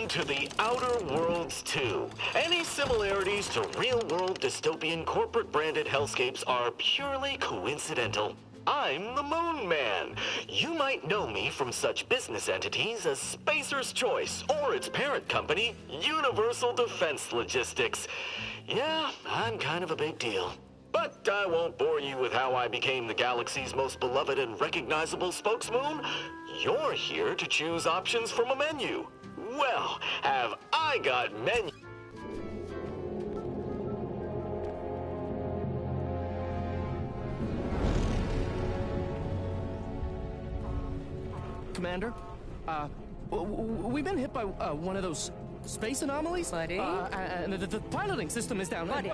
Welcome to the Outer Worlds 2. Any similarities to real-world dystopian corporate-branded hellscapes are purely coincidental. I'm the Moon Man. You might know me from such business entities as Spacer's Choice or its parent company, Universal Defense Logistics. Yeah, I'm kind of a big deal. But I won't bore you with how I became the galaxy's most beloved and recognizable spokesmoon. You're here to choose options from a menu. Well, have I got menu... Commander, we've been hit by one of those space anomalies. Buddy? And the piloting system is down. Buddy?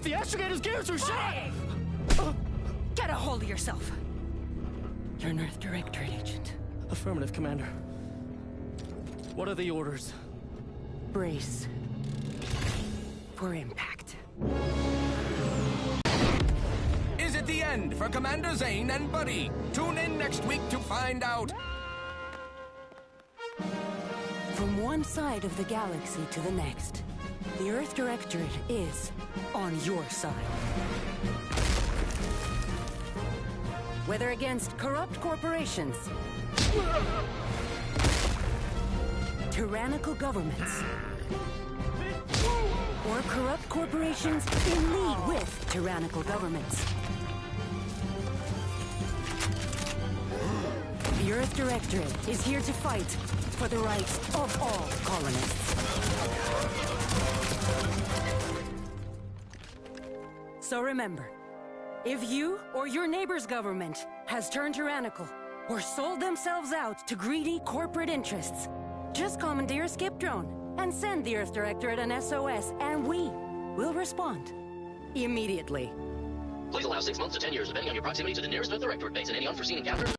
The astrogator's gears are shot! Get a hold of yourself. You're an Earth Directorate agent. Affirmative, Commander. What are the orders? Brace for impact. Is it the end for Commander Zane and Buddy? Tune in next week to find out. From one side of the galaxy to the next, the Earth Directorate is on your side. Whether against corrupt corporations, tyrannical governments, or corrupt corporations in league with tyrannical governments, the Earth Directorate is here to fight for the rights of all colonists. So remember, if you or your neighbor's government has turned tyrannical or sold themselves out to greedy corporate interests, just commandeer a skip drone and send the Earth Directorate an SOS, and we will respond immediately. Please allow 6 months to 10 years, depending on your proximity to the nearest Earth Directorate base and any unforeseen encounters.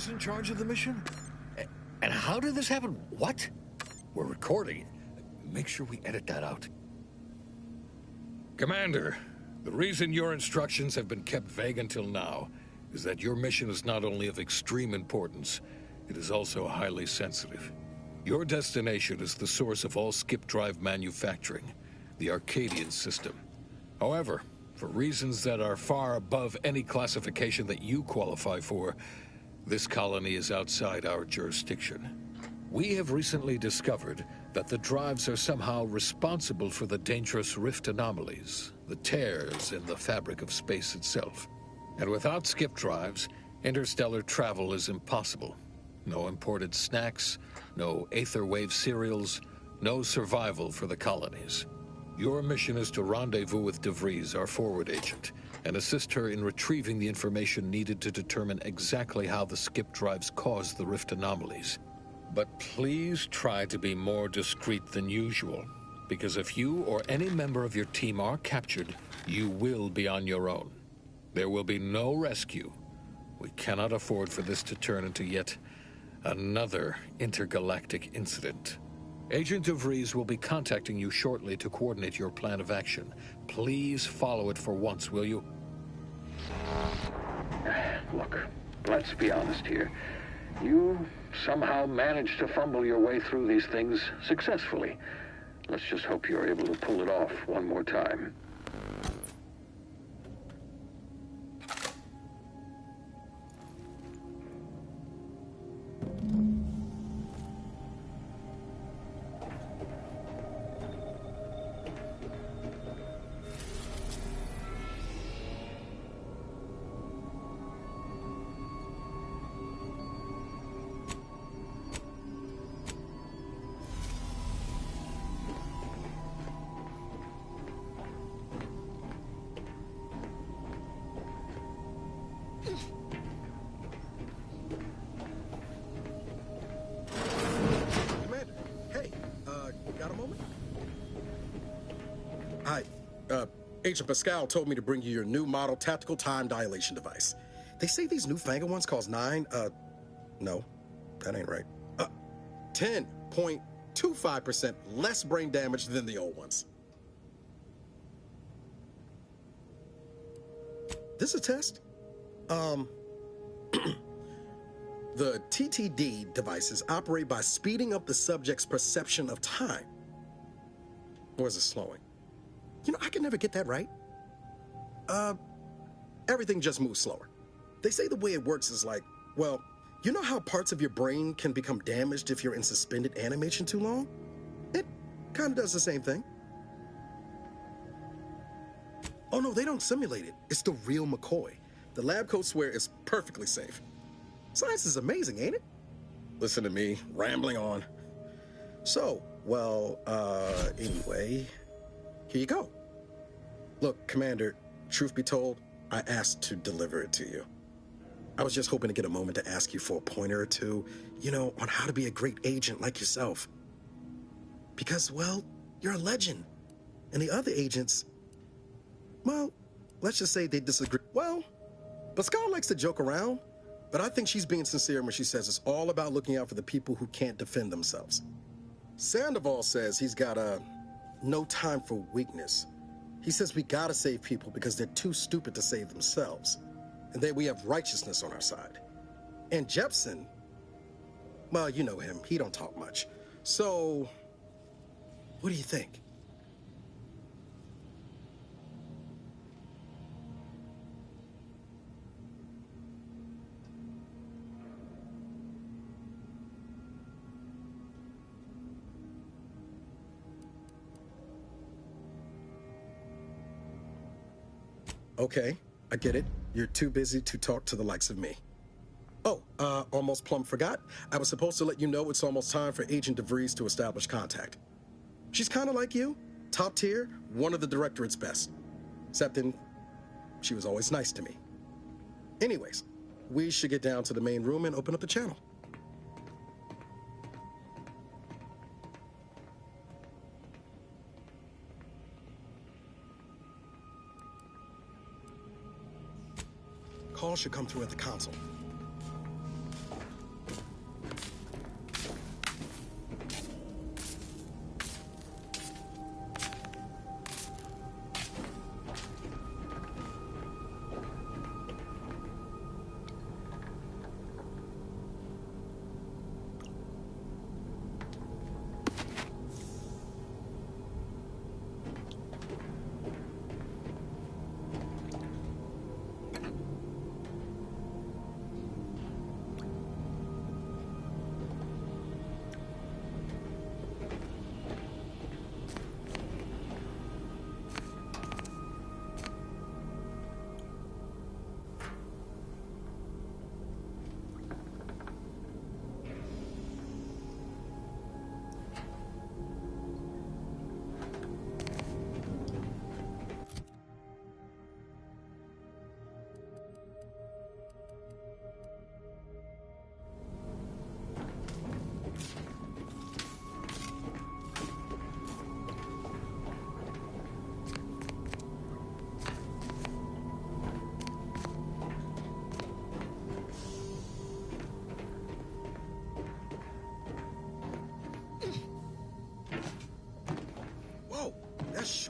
who's in charge of the mission? And how did this happen? What? We're recording. Make sure we edit that out. Commander, the reason your instructions have been kept vague until now is that your mission is not only of extreme importance, it is also highly sensitive. Your destination is the source of all skip drive manufacturing, the Arcadian system. However, for reasons that are far above any classification that you qualify for, this colony is outside our jurisdiction. We have recently discovered that the drives are somehow responsible for the dangerous rift anomalies, the tears in the fabric of space itself. And without skip drives, interstellar travel is impossible. No imported snacks, no aether wave cereals, no survival for the colonies. Your mission is to rendezvous with DeVries, our forward agent, and assist her in retrieving the information needed to determine exactly how the skip drives caused the rift anomalies. But please try to be more discreet than usual, because if you or any member of your team are captured, you will be on your own. There will be no rescue. We cannot afford for this to turn into yet another intergalactic incident. Agent DeVries will be contacting you shortly to coordinate your plan of action. Please follow it for once, will you? Look, let's be honest here. You somehow managed to fumble your way through these things successfully. Let's just hope you're able to pull it off one more time. Got a moment? Hi. Agent Pascal told me to bring you your new model tactical time dilation device. They say these newfangled ones cause no, that ain't right. 10.25% less brain damage than the old ones. This is a test. The TTD devices operate by speeding up the subject's perception of time. Or is it slowing? You know, I can never get that right. Everything just moves slower. They say the way it works is like, well, you know how parts of your brain can become damaged if you're in suspended animation too long? It kind of does the same thing. Oh no, they don't simulate it. It's the real McCoy. The lab coats swear it's perfectly safe. Science is amazing, ain't it? Listen to me, rambling on. So, well, anyway, here you go. Look, Commander, truth be told, I asked to deliver it to you. I was just hoping to get a moment to ask you for a pointer or two, you know, on how to be a great agent like yourself. Because, well, you're a legend. And the other agents, well, let's just say they disagree. Well, Pascal likes to joke around, but I think she's being sincere when she says it's all about looking out for the people who can't defend themselves. Sandoval says he's got no time for weakness. He says we gotta save people because they're too stupid to save themselves. And that we have righteousness on our side. And Jepson, well, you know him, he don't talk much. So, what do you think? Okay, I get it. You're too busy to talk to the likes of me. Oh, almost plumb forgot. I was supposed to let you know it's almost time for Agent DeVries to establish contact. She's kind of like you, top tier, one of the Directorate's best. Except she was always nice to me. Anyways, we should get down to the main room and open up the channel. Call should come through at the console.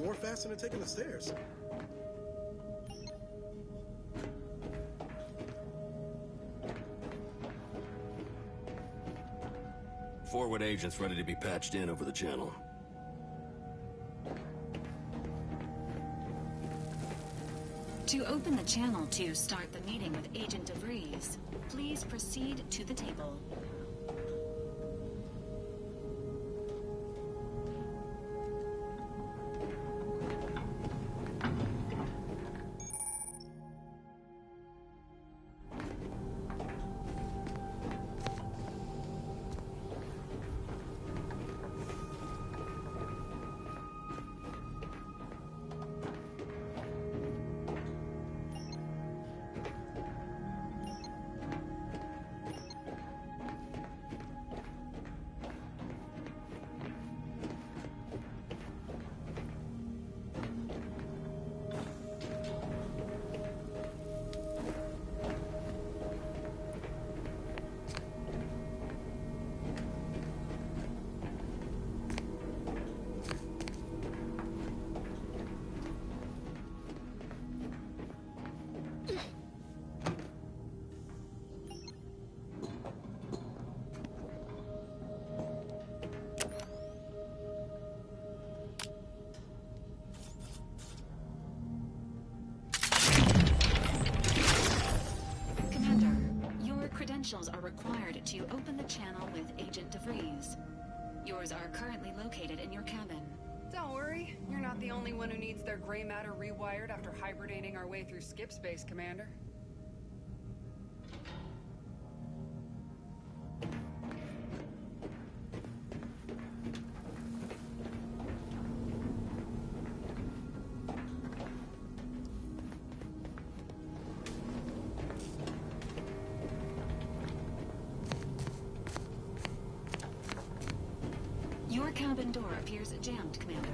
sure faster than taking the stairs. Forward agents ready to be patched in over the channel. To open the channel to start the meeting with Agent DeVries, please proceed to the table. Are required to open the channel with Agent DeVries. Yours are currently located in your cabin. Don't worry, you're not the only one who needs their gray matter rewired after hibernating our way through skip space, Commander. Your cabin door appears jammed, Commander.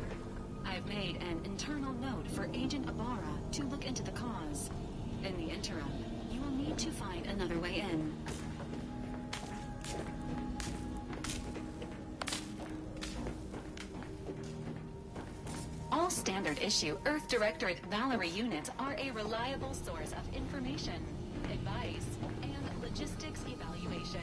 I've made an internal note for Agent Ibarra to look into the cause. In the interim, you will need to find another way in. All standard issue Earth Directorate Valerie units are a reliable source of information, advice, and logistics evaluation.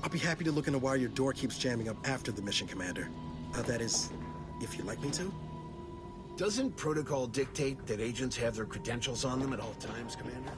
I'll be happy to look into why your door keeps jamming up after the mission, Commander. That is, if you'd like me to. Doesn't protocol dictate that agents have their credentials on them at all times, Commander?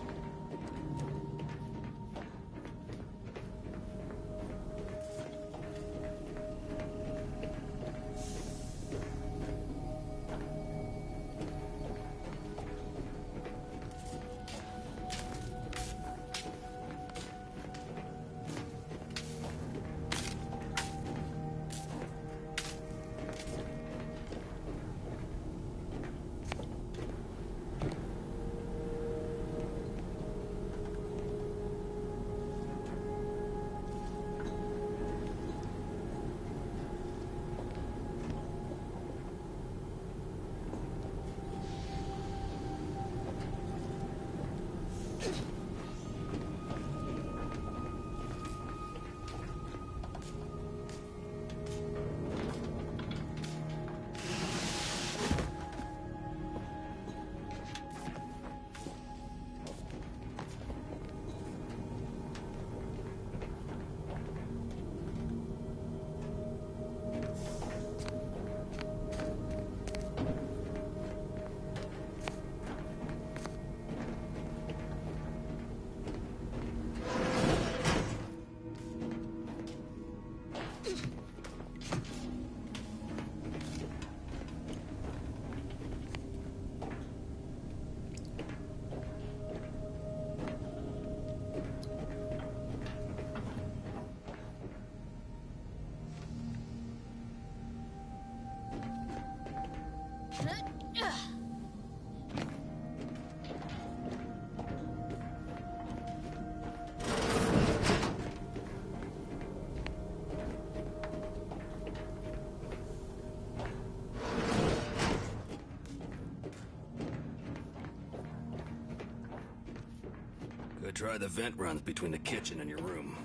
Could try the vent runs between the kitchen and your room.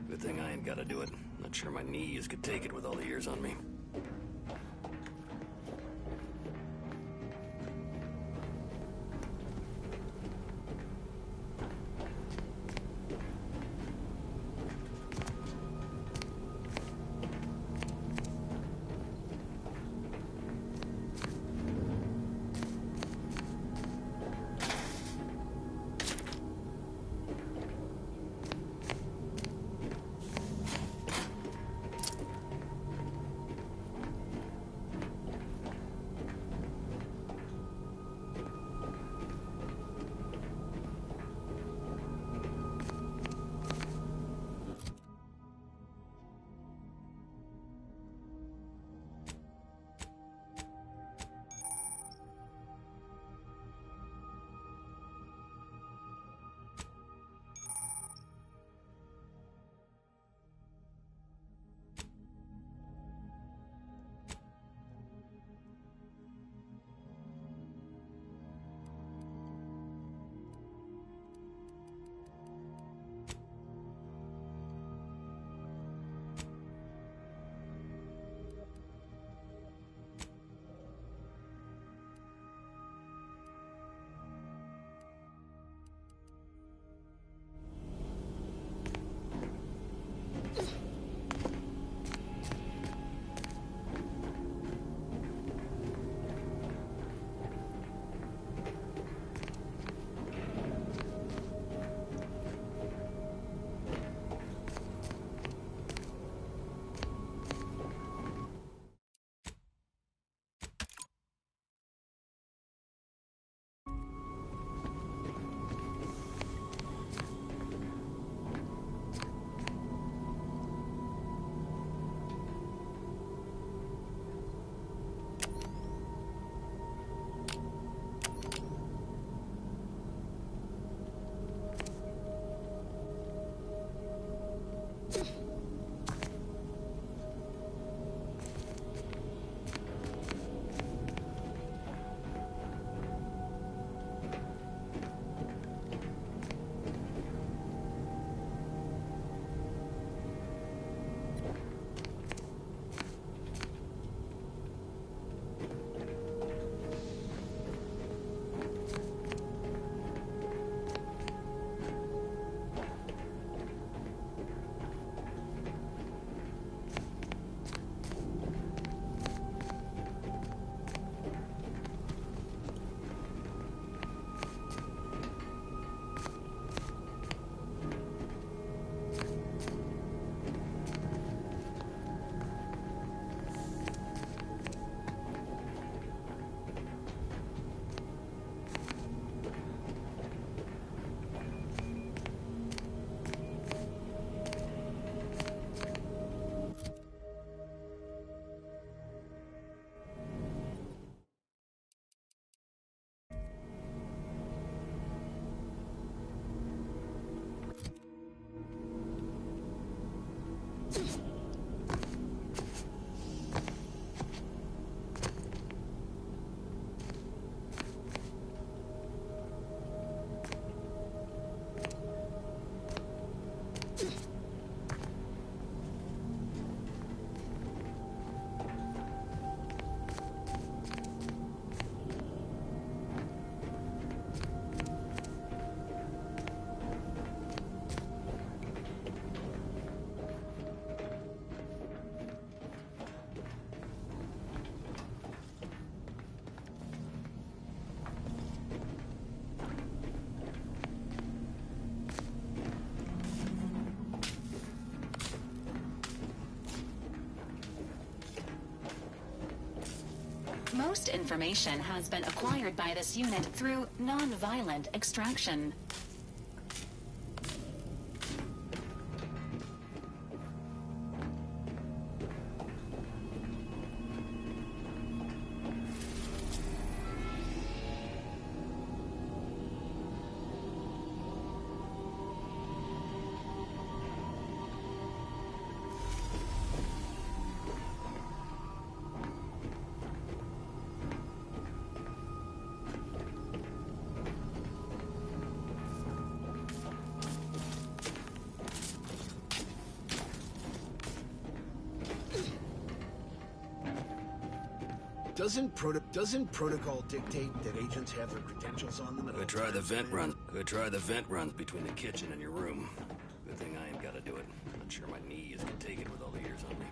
Good thing I ain't gotta do it. Not sure my knees could take it with all the years on me. Most information has been acquired by this unit through non-violent extraction. Doesn't protocol dictate that agents have their credentials on them at all Could try the times, vent Commander? run. Could try the vent runs between the kitchen and your room. Good thing I ain't gotta do it. Not sure my knees can take it with all the years on me.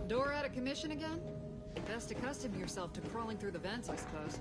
Door out of commission again? Best accustom yourself to crawling through the vents, I suppose.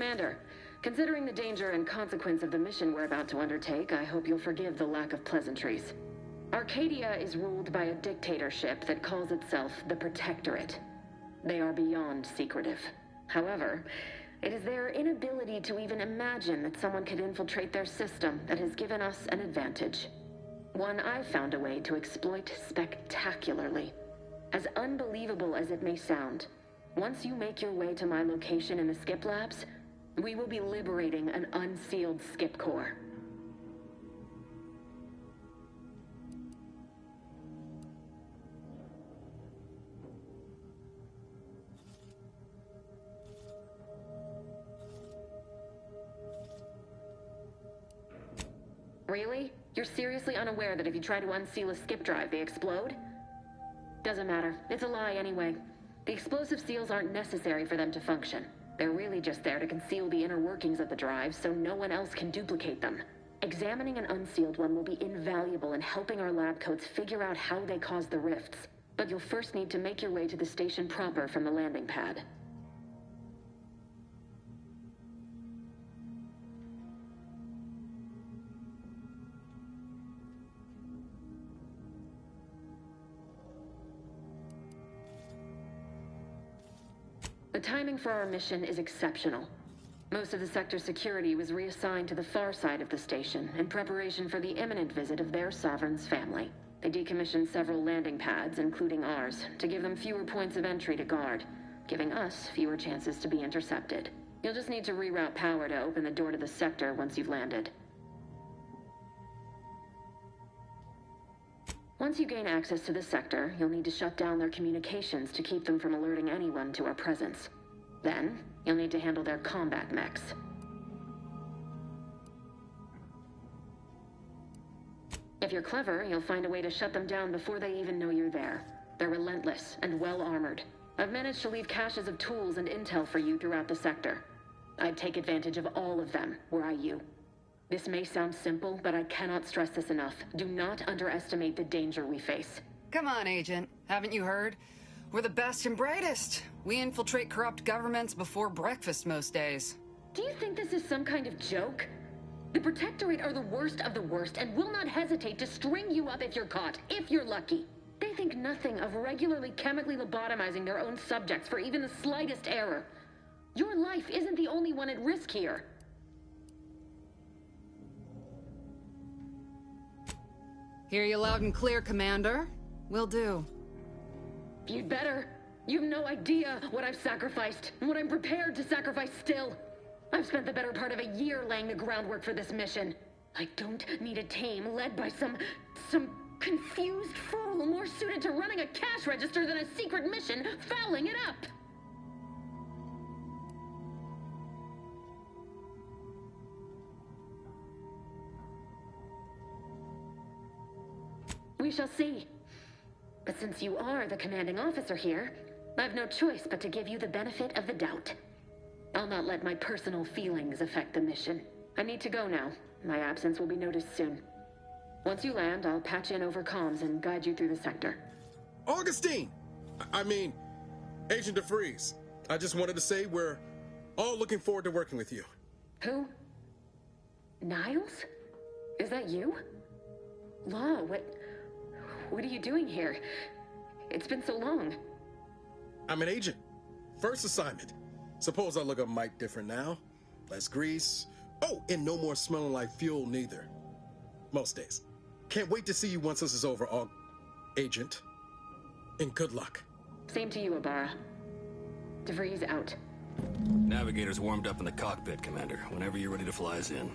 Commander, considering the danger and consequence of the mission we're about to undertake, I hope you'll forgive the lack of pleasantries. Arcadia is ruled by a dictatorship that calls itself the Protectorate. They are beyond secretive. However, it is their inability to even imagine that someone could infiltrate their system that has given us an advantage. One I've found a way to exploit spectacularly. As unbelievable as it may sound, once you make your way to my location in the Skip Labs, we will be liberating an unsealed Skip core. Really? You're seriously unaware that if you try to unseal a skip drive, they explode? Doesn't matter. It's a lie anyway. The explosive seals aren't necessary for them to function. They're really just there to conceal the inner workings of the drive so no one else can duplicate them. Examining an unsealed one will be invaluable in helping our lab coats figure out how they cause the rifts. But you'll first need to make your way to the station proper from the landing pad. The timing for our mission is exceptional. Most of the sector's security was reassigned to the far side of the station in preparation for the imminent visit of their sovereign's family. They decommissioned several landing pads, including ours, to give them fewer points of entry to guard, giving us fewer chances to be intercepted. You'll just need to reroute power to open the door to the sector once you've landed. Once you gain access to the sector, you'll need to shut down their communications to keep them from alerting anyone to our presence. Then, you'll need to handle their combat mechs. If you're clever, you'll find a way to shut them down before they even know you're there. They're relentless and well-armored. I've managed to leave caches of tools and intel for you throughout the sector. I'd take advantage of all of them, were I you. This may sound simple, but I cannot stress this enough. Do not underestimate the danger we face. Come on, Agent. Haven't you heard? We're the best and brightest. We infiltrate corrupt governments before breakfast most days. Do you think this is some kind of joke? The Protectorate are the worst of the worst and will not hesitate to string you up if you're caught, if you're lucky. They think nothing of regularly chemically lobotomizing their own subjects for even the slightest error. Your life isn't the only one at risk here. Hear you loud and clear, Commander. Will do. You'd better. You've no idea what I've sacrificed, and what I'm prepared to sacrifice still. I've spent the better part of a year laying the groundwork for this mission. I don't need a team led by some confused fool more suited to running a cash register than a secret mission fouling it up. We shall see. But since you are the commanding officer here, I've no choice but to give you the benefit of the doubt. I'll not let my personal feelings affect the mission. I need to go now. My absence will be noticed soon. Once you land, I'll patch in over comms and guide you through the sector. Augustine! Agent DeFreeze. I just wanted to say we're all looking forward to working with you. Who? Niles? Is that you? Law, what are you doing here? It's been so long. I'm an agent. First assignment. Suppose I look a mite different now. Less grease. Oh, and no more smelling like fuel neither. Most days. Can't wait to see you once this is over, Agent. And good luck. Same to you, Ibarra. DeVries out. Navigator's warmed up in the cockpit, Commander. Whenever you're ready to fly us in.